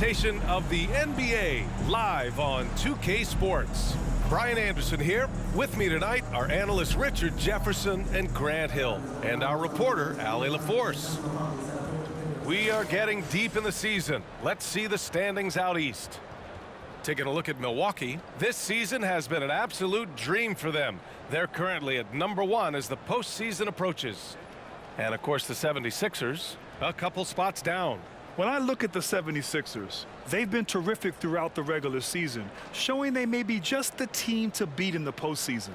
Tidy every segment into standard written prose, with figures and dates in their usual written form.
Of the NBA live on 2K Sports. Brian Anderson here. With me tonight are analysts Richard Jefferson and Grant Hill, and our reporter Allie LaForce. We are getting deep in the season. Let's see the standings out east. Taking a look at Milwaukee, this season has been an absolute dream for them. They're currently at #1 as the postseason approaches. And of course the 76ers, a couple spots down. When I look at the 76ers, they've been terrific throughout the regular season, showing they may be just the team to beat in the postseason.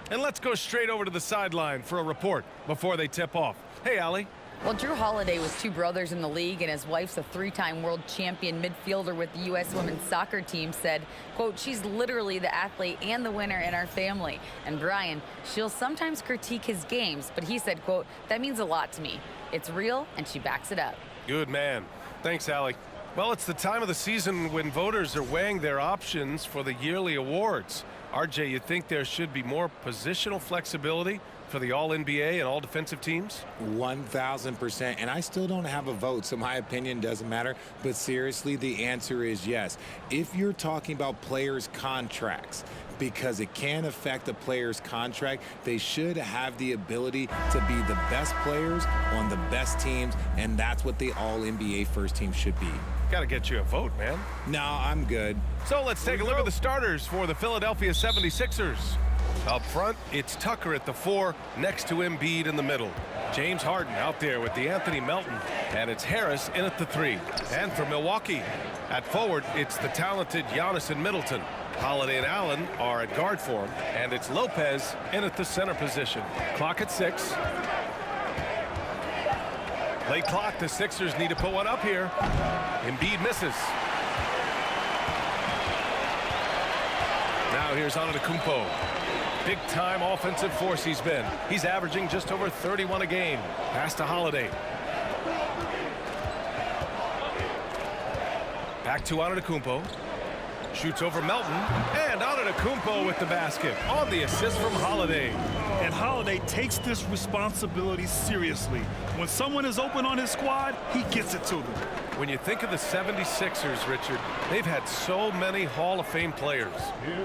And let's go straight over to the sideline for a report before they tip off. Hey, Allie. Well, Drew Holiday was two brothers in the league, and his wife's a three-time world champion midfielder with the U.S. women's soccer team, said, quote, she's literally the athlete and the winner in our family. And Brian, she'll sometimes critique his games, but he said, quote, that means a lot to me. It's real, and she backs it up. Good man. Thanks, Allie. Well, it's the time of the season when voters are weighing their options for the yearly awards. RJ, you think there should be more positional flexibility for the All-NBA and all-defensive teams? 1,000%. And I still don't have a vote, so my opinion doesn't matter. But seriously, the answer is yes. If you're talking about players' contracts, because it can affect a player's contract, they should have the ability to be the best players on the best teams, and that's what the All-NBA first team should be. Got to get you a vote, man. No, I'm good. So let's take a look at the starters for the Philadelphia 76ers. Up front, it's Tucker at the 4, next to Embiid in the middle. James Harden out there with the Anthony Melton, and it's Harris in at the 3. And for Milwaukee, at forward, it's the talented Giannis and Middleton. Holiday and Allen are at guard for him, and it's Lopez in at the center position. Clock at 6. Late clock, the Sixers need to put one up here. Embiid misses. Now here's Antetokounmpo. Big-time offensive force he's been. He's averaging just over 31 a game. Pass to Holiday. Back to Antetokounmpo. Shoots over Melton, and Antetokounmpo with the basket on the assist from Holiday. And Holiday takes this responsibility seriously. When someone is open on his squad, he gets it to them. When you think of the 76ers, Richard, they've had so many Hall of Fame players.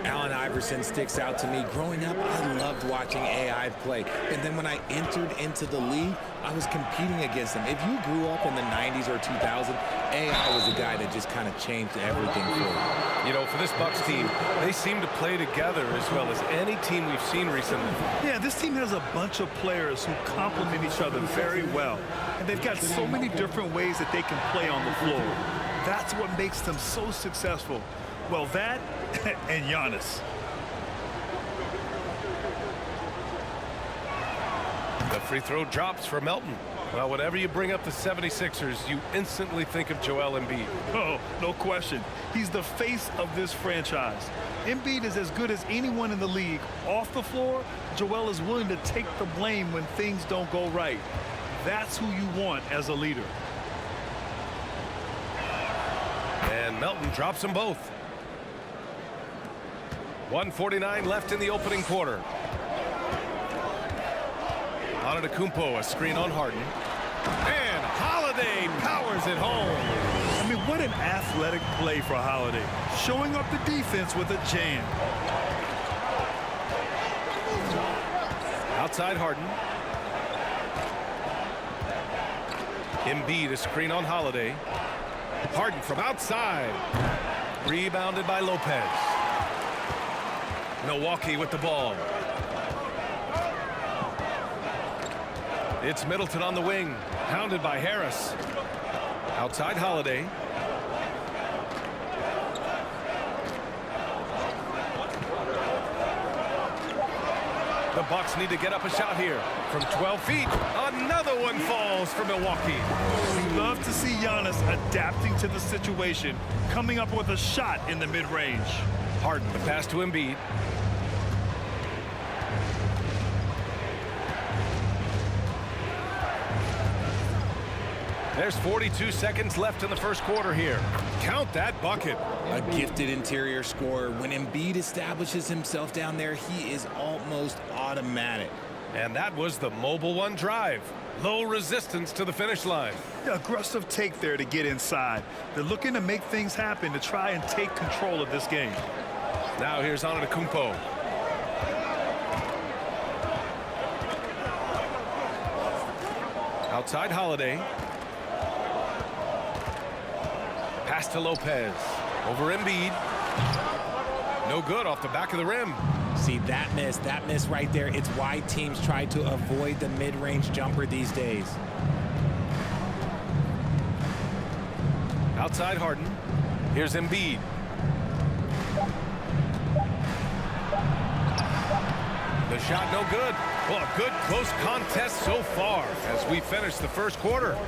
Allen Iverson sticks out to me. Growing up, I loved watching AI play. And then when I entered into the league, I was competing against him. If you grew up in the 90s or 2000, AI was the guy that just kind of changed everything for you. You know, for this Bucks team, they seem to play together as well as any team we've seen recently. Yeah, this team has a bunch of players who complement each other very well. And they've got so many different ways that they can play on the floor. That's what makes them so successful. Well, that and Giannis. The free throw drops for Melton. Well, whenever you bring up the 76ers, you instantly think of Joel Embiid. Oh, no question. He's the face of this franchise. Embiid is as good as anyone in the league. Off the floor, Joel is willing to take the blame when things don't go right. That's who you want as a leader. And Melton drops them both. 1:49 left in the opening quarter. Antetokounmpo, a screen on Harden. And Holiday powers it home. I mean, what an athletic play for Holiday. Showing up the defense with a jam. Outside Harden. Embiid, a screen on Holiday. Harden from outside. Rebounded by Lopez. Milwaukee with the ball. It's Middleton on the wing, hounded by Harris. Outside Holiday. The Bucks need to get up a shot here. From 12 feet, another one falls for Milwaukee. We love to see Giannis adapting to the situation, coming up with a shot in the mid-range. Harden, the pass to Embiid. There's 42 seconds left in the first quarter here. Count that bucket. A gifted interior scorer. When Embiid establishes himself down there, he is almost automatic. And that was the Mobile One drive. Low resistance to the finish line. Yeah, aggressive take there to get inside. They're looking to make things happen to try and take control of this game. Now here's Antetokounmpo. Outside Holiday. Pass to Lopez. Over Embiid. No good off the back of the rim. See, that miss right there. It's why teams try to avoid the mid-range jumper these days. Outside Harden. Here's Embiid. The shot no good. Well, a good close contest so far as we finish the first quarter.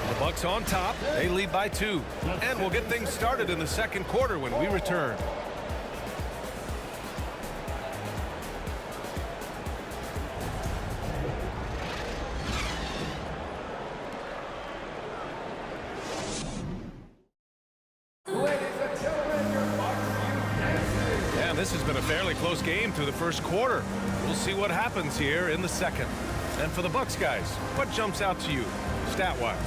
The Bucks on top. They lead by 2. And we'll get things started in the second quarter when we return. This has been a fairly close game through the first quarter. We'll see what happens here in the second. And for the Bucks guys, what jumps out to you stat-wise?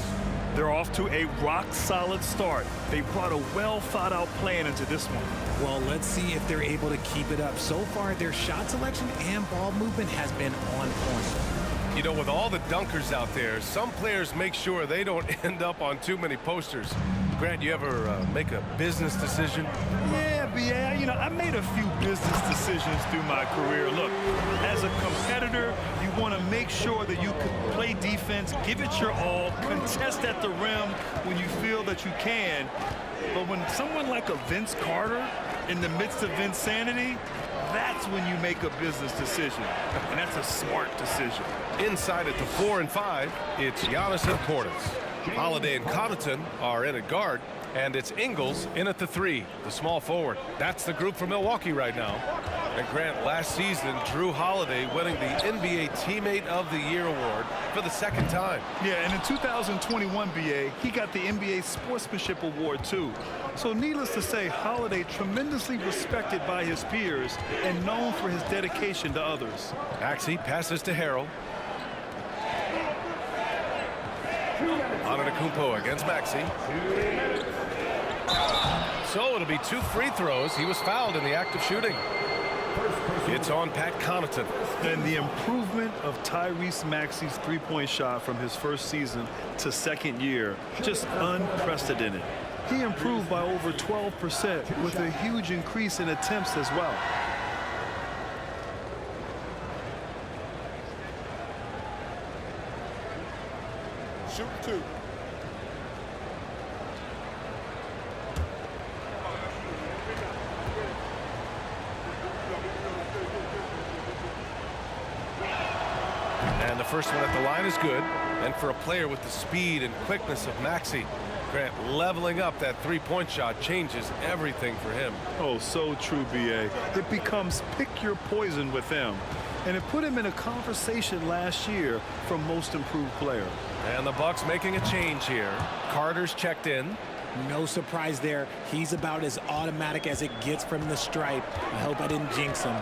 They're off to a rock-solid start. They brought a well-thought-out plan into this one. Well, let's see if they're able to keep it up. So far, their shot selection and ball movement has been on point. You know, with all the dunkers out there, some players make sure they don't end up on too many posters. Grant, you ever make a business decision? Yeah, you know, I made a few business decisions through my career. Look, as a competitor, you want to make sure that you can play defense, give it your all, contest at the rim when you feel that you can. But when someone like a Vince Carter in the midst of insanity, that's when you make a business decision. And that's a smart decision. Inside at the 4 and 5, it's Giannis and Portis. Holiday and Connaughton are in at guard, and it's Ingles in at the 3, the small forward. That's the group for Milwaukee right now. And Grant, last season, Drew Holiday winning the NBA Teammate of the Year award for the second time. Yeah, and in 2021, BA, he got the NBA Sportsmanship Award, too. So needless to say, Holiday tremendously respected by his peers and known for his dedication to others. Maxey passes to Harrell. Antetokounmpo against Maxey. So it'll be 2 free throws. He was fouled in the act of shooting. It's on Pat Connaughton. And the improvement of Tyrese Maxey's three-point shot from his first season to second year, just unprecedented. He improved by over 12% with a huge increase in attempts as well. Shoot 2. And the first one at the line is good. And for a player with the speed and quickness of Maxey, Grant, leveling up that three-point shot changes everything for him. Oh, so true, BA. It becomes pick your poison with him. And it put him in a conversation last year for most improved player. And the Bucks making a change here. Carter's checked in. No surprise there. He's about as automatic as it gets from the stripe. I hope I didn't jinx him.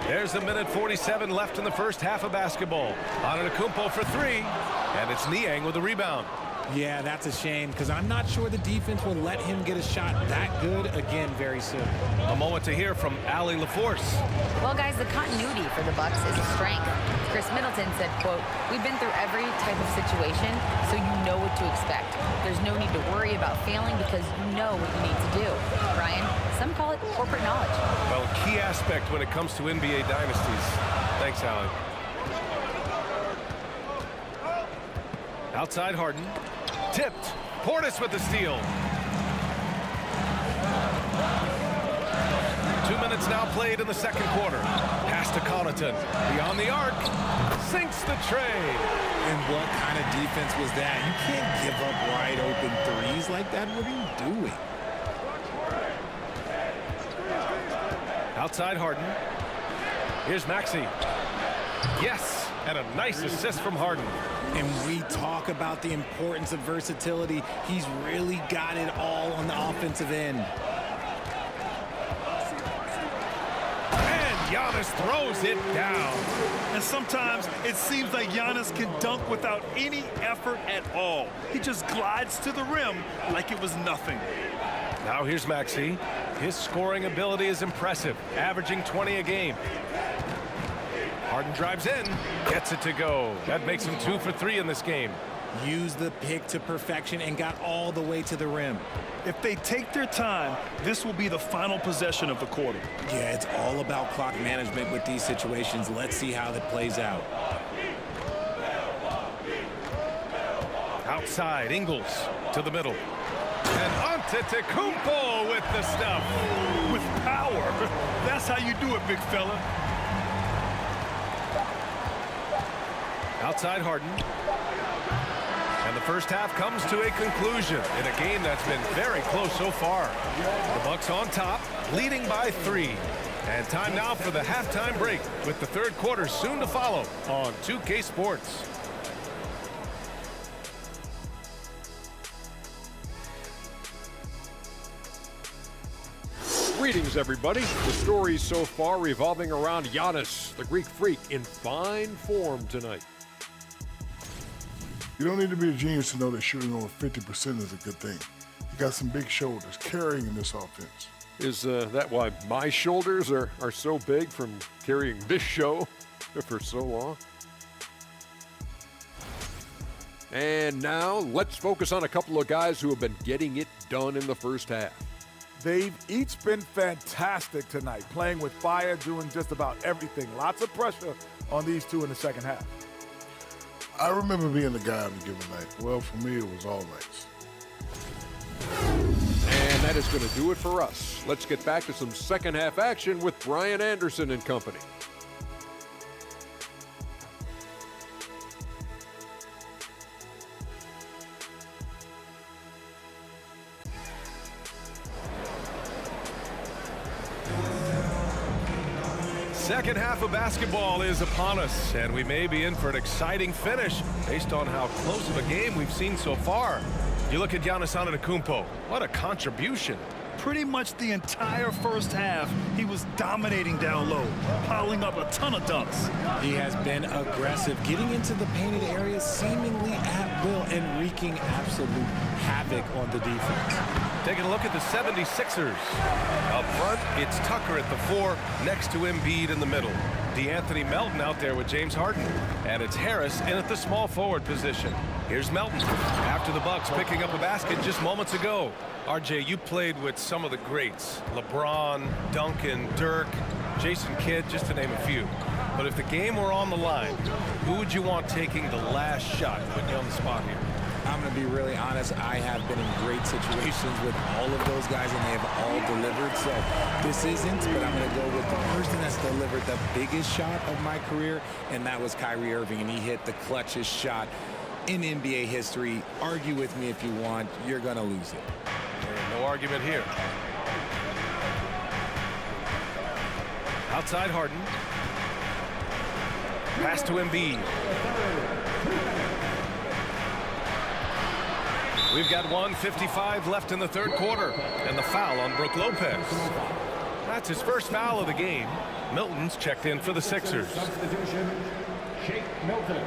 There's a minute 47 left in the first half of basketball. Antetokounmpo for 3, and it's Niang with the rebound. Yeah, that's a shame because I'm not sure the defense will let him get a shot that good again very soon. A moment to hear from Allie LaForce. Well, guys, the continuity for the Bucks is a strength. Chris Middleton said, quote, "We've been through every type of situation, so you know what to expect. There's no need to worry about failing because you know what you need to do." Brian, some call it corporate knowledge. Well, key aspect when it comes to NBA dynasties. Thanks, Allie. Outside Harden. Tipped. Portis with the steal. 2 minutes now played in the second quarter. Pass to Connaughton. Beyond the arc. Sinks the tray. And what kind of defense was that? You can't give up wide open threes like that. What are you doing? Outside Harden. Here's Maxey. Yes, and a nice assist from Harden. And we talk about the importance of versatility. He's really got it all on the offensive end. Giannis throws it down. And sometimes it seems like Giannis can dunk without any effort at all. He just glides to the rim like it was nothing. Now here's Maxey. His scoring ability is impressive, averaging 20 a game. Harden drives in, gets it to go. That makes him 2 for 3 in this game. Used the pick to perfection and got all the way to the rim. If they take their time, this will be the final possession of the quarter. Yeah, it's all about clock management with these situations. Let's see how that plays out. Outside, Ingles to the middle. And Antetokounmpo with the stuff. With power. That's how you do it, big fella. Outside Harden. And the first half comes to a conclusion in a game that's been very close so far. The Bucks on top, leading by 3. And time now for the halftime break, with the third quarter soon to follow on 2K Sports. Greetings, everybody. The stories so far revolving around Giannis, the Greek freak, in fine form tonight. You don't need to be a genius to know that shooting over 50% is a good thing. You got some big shoulders carrying in this offense. Is that why my shoulders are so big from carrying this show for so long? And now let's focus on a couple of guys who have been getting it done in the first half. They've each been fantastic tonight, playing with fire, doing just about everything. Lots of pressure on these two in the second half. I remember being the guy on a given night. Well, for me, it was all nights. And that is going to do it for us. Let's get back to some second half action with Brian Anderson and company. Second half of basketball is upon us, and we may be in for an exciting finish based on how close of a game we've seen so far. You look at Giannis Antetokounmpo, what a contribution. Pretty much the entire first half, he was dominating down low, piling up a ton of dunks. He has been aggressive, getting into the painted areas seemingly at will and wreaking absolute havoc on the defense. Taking a look at the 76ers. Up front, it's Tucker at the 4, next to Embiid in the middle. DeAnthony Melton out there with James Harden. And it's Harris in at the small forward position. Here's Melton after the Bucks picking up a basket just moments ago. RJ, you played with some of the greats. LeBron, Duncan, Dirk, Jason Kidd, just to name a few. But if the game were on the line, who would you want taking the last shot? Putting you on the spot here. I'm going to be really honest. I have been in great situations with all of those guys, and they have all delivered. So this isn't, but I'm going to go with the person that's delivered the biggest shot of my career, and that was Kyrie Irving, and he hit the clutchest shot in NBA history. Argue with me if you want. You're going to lose it. No argument here. Outside Harden. Pass to Embiid. We've got 1:55 left in the third quarter, and the foul on Brook Lopez. That's his first foul of the game. Milton's checked in for the Sixers. Shake Milton.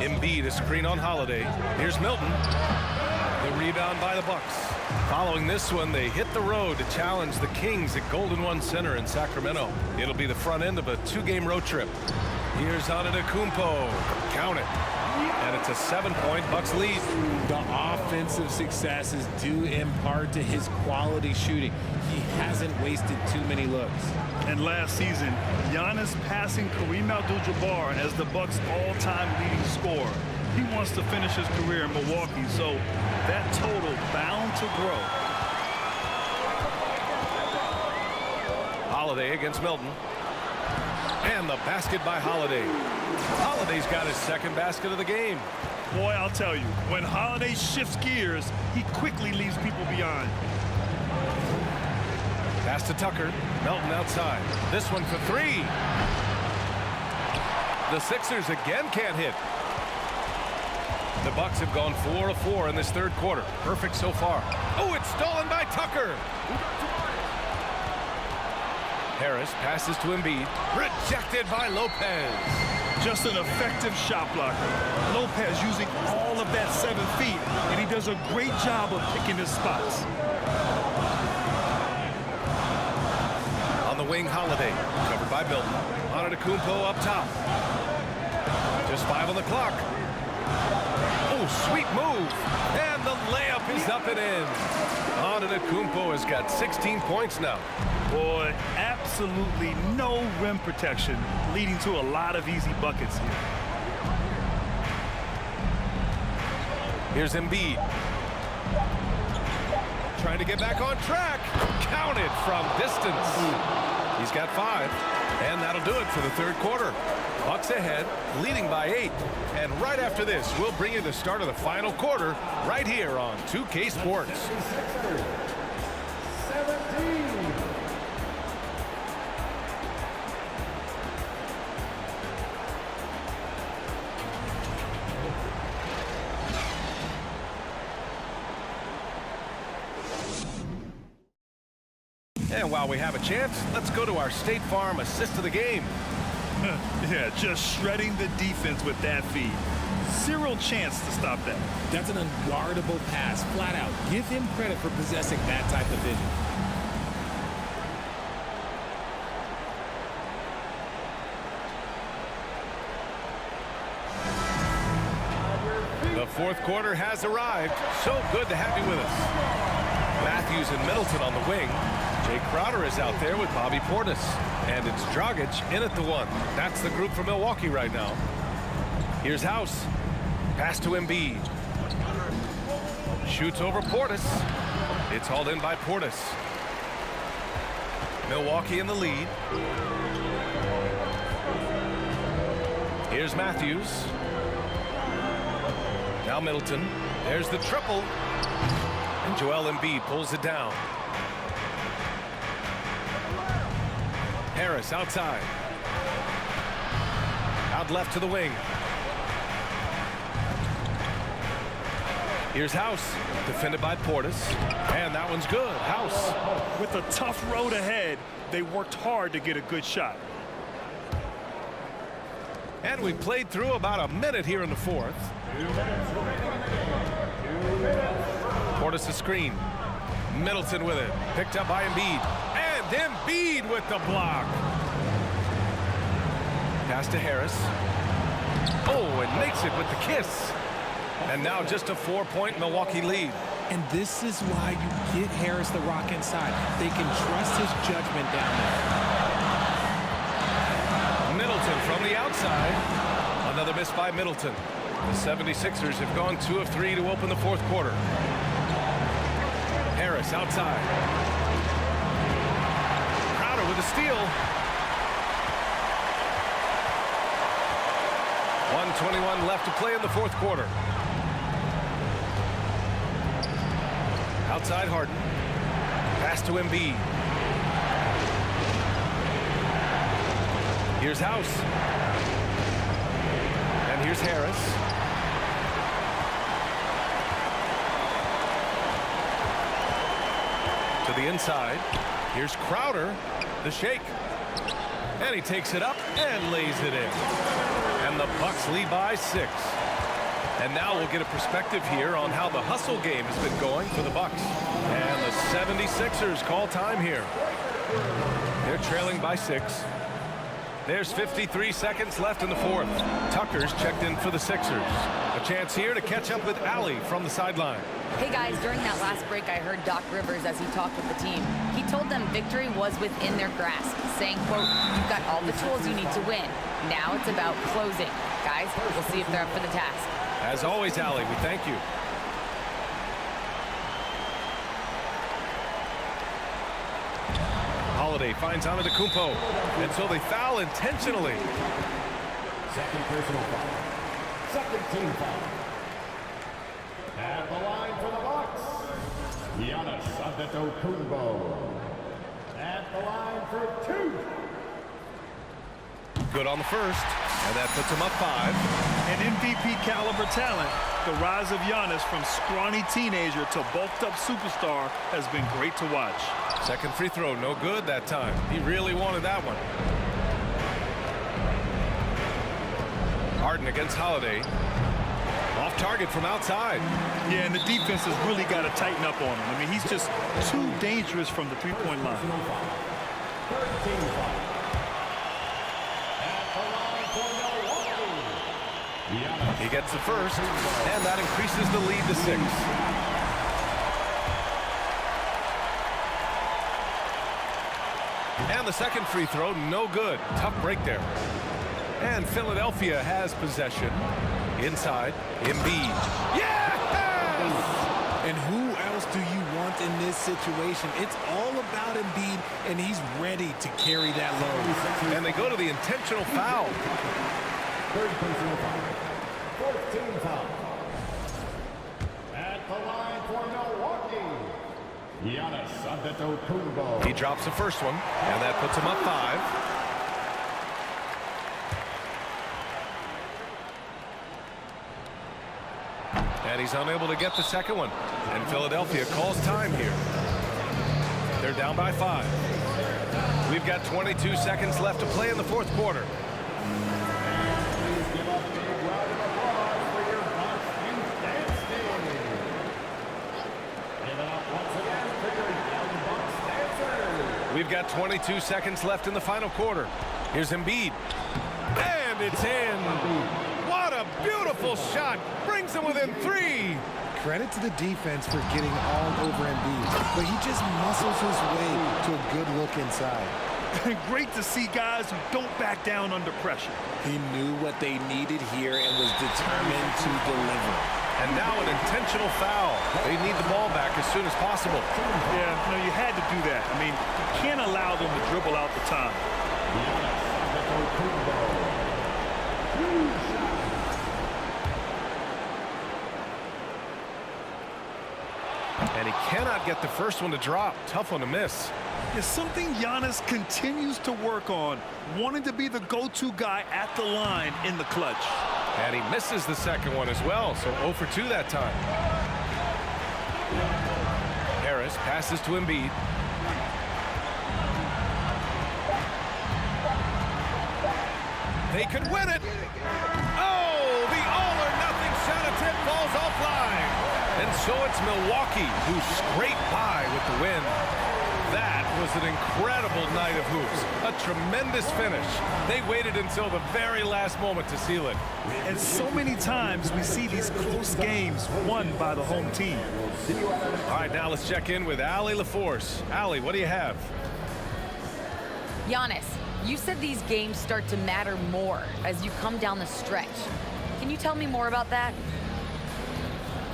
Embiid, a screen on Holiday. Here's Milton. The rebound by the Bucks. Following this one, they hit the road to challenge the Kings at Golden One Center in Sacramento. It'll be the front end of a 2-game road trip. Here's Antetokounmpo. Count it. And it's a 7-point Bucks lead. The offensive success is due in part to his quality shooting. He hasn't wasted too many looks. And last season, Giannis passing Kareem Abdul-Jabbar as the Bucks' all-time leading scorer. He wants to finish his career in Milwaukee, so that total bound to grow. Holiday against Milton. And the basket by Holiday. Holiday's got his second basket of the game. Boy, I'll tell you, when Holiday shifts gears, he quickly leaves people behind. Pass to Tucker. Melton outside. This one for 3. The Sixers again can't hit. The Bucks have gone 4 of 4 in this third quarter. Perfect so far. Oh, it's stolen by Tucker. Harris passes to Embiid. Rejected by Lopez. Just an effective shot blocker. Lopez using all of that 7 feet, and he does a great job of picking his spots. On the wing, Holiday, covered by Milton. Antetokounmpo up top. Just 5 on the clock. Oh, sweet move. And the layup is up and in. Antetokounmpo has got 16 points now. Boy, absolutely no rim protection, leading to a lot of easy buckets here. Here's Embiid. Trying to get back on track. Counted from distance. He's got 5. And that'll do it for the third quarter. Bucks ahead, leading by 8. And right after this, we'll bring you the start of the final quarter right here on 2K Sports. And while we have a chance, let's go to our State Farm assist of the game. Yeah, just shredding the defense with that feed. Zero chance to stop that. That's an unguardable pass, flat out. Give him credit for possessing that type of vision. The fourth quarter has arrived. So good to have you with us. Matthews and Middleton on the wing. Jay Crowder is out there with Bobby Portis. And it's Dragic in at the 1. That's the group for Milwaukee right now. Here's House. Pass to Embiid. Shoots over Portis. It's hauled in by Portis. Milwaukee in the lead. Here's Matthews. Now Middleton. There's the triple. And Joel Embiid pulls it down. Harris outside. Out left to the wing. Here's House. Defended by Portis. And that one's good. House. With a tough road ahead, they worked hard to get a good shot. And we played through about a minute here in the fourth. Portis a screen. Middleton with it. Picked up by Embiid. And Embiid with the block. Pass to Harris. Oh, and makes it with the kiss. And now just a 4-point Milwaukee lead. And this is why you get Harris the rock inside. They can trust his judgment down there. Middleton from the outside. Another miss by Middleton. The 76ers have gone 2 of 3 to open the fourth quarter. Harris outside. Crowder with a steal. 1:21 left to play in the fourth quarter. Outside Harden. Pass to Embiid. Here's House. And here's Harris. To the inside. Here's Crowder. The shake. And he takes it up and lays it in. And the Bucks lead by 6. And now we'll get a perspective here on how the hustle game has been going for the Bucks. And the 76ers call time here. They're trailing by 6. There's 53 seconds left in the fourth. Tucker's checked in for the Sixers. A chance here to catch up with Allie from the sideline. Hey guys, during that last break, I heard Doc Rivers as he talked with the team. He told them victory was within their grasp, saying, quote, "You've got all the tools you need to win. Now it's about closing." Guys, we'll see if they're up for the task. As always, Allie, we thank you. Holiday finds Antetokounmpo, and so they foul intentionally. Second personal foul. Second team foul. At the line for the Bucks, Giannis Antetokounmpo. At the line for 2. Good on the first, and that puts him up 5. An MVP caliber talent. The rise of Giannis from scrawny teenager to bulked up superstar has been great to watch. Second free throw, no good that time. He really wanted that one. Harden against Holiday. Off target from outside. Yeah, and the defense has really got to tighten up on him. I mean, he's just too dangerous from the three-point line. He gets the first, and that increases the lead to 6. And the second free throw, no good. Tough break there. And Philadelphia has possession. Inside, Embiid. Yes! And who else do you want in this situation? It's all about Embiid, and he's ready to carry that load. And they go to the intentional foul. Third personal foul. 14th foul. At the line for Milwaukee, Giannis Antetokounmpo. He drops the first one, and that puts him up 5. And he's unable to get the second one. And Philadelphia calls time here. They're down by 5. We've got 22 seconds left to play in the fourth quarter. We've got 22 seconds left in the final quarter. Here's Embiid. And it's in. What a beautiful shot. Brings him within 3. Credit to the defense for getting all over Embiid, but he just muscles his way to a good look inside. Great to see guys who don't back down under pressure. He knew what they needed here and was determined to deliver. And now an intentional foul. They need the ball back as soon as possible. Yeah, no, you had to do that. I mean, you can't allow them to dribble out the time. And he cannot get the first one to drop. Tough one to miss. It's something Giannis continues to work on, wanting to be the go-to guy at the line in the clutch. And he misses the second one as well, so 0 for 2 that time. Harris passes to Embiid. They could win it. Oh, the all-or-nothing shot attempt falls offline. And so it's Milwaukee who scrape by with the win. That was an incredible night of hoops. A tremendous finish. They waited until the very last moment to seal it. And so many times we see these close games won by the home team. All right, now let's check in with Allie LaForce. Allie, what do you have? Giannis, you said these games start to matter more as you come down the stretch. Can you tell me more about that?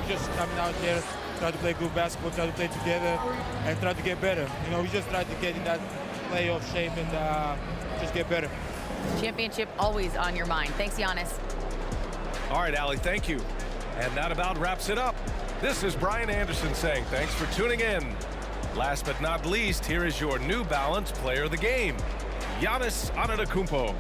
Just coming out there, try to play good basketball, try to play together, and try to get better. You know, we just try to get in that playoff shape and just get better. Championship always on your mind. Thanks, Giannis. All right, Allie, thank you. And that about wraps it up. This is Brian Anderson saying thanks for tuning in. Last but not least, here is your New Balance Player of the Game, Giannis Antetokounmpo.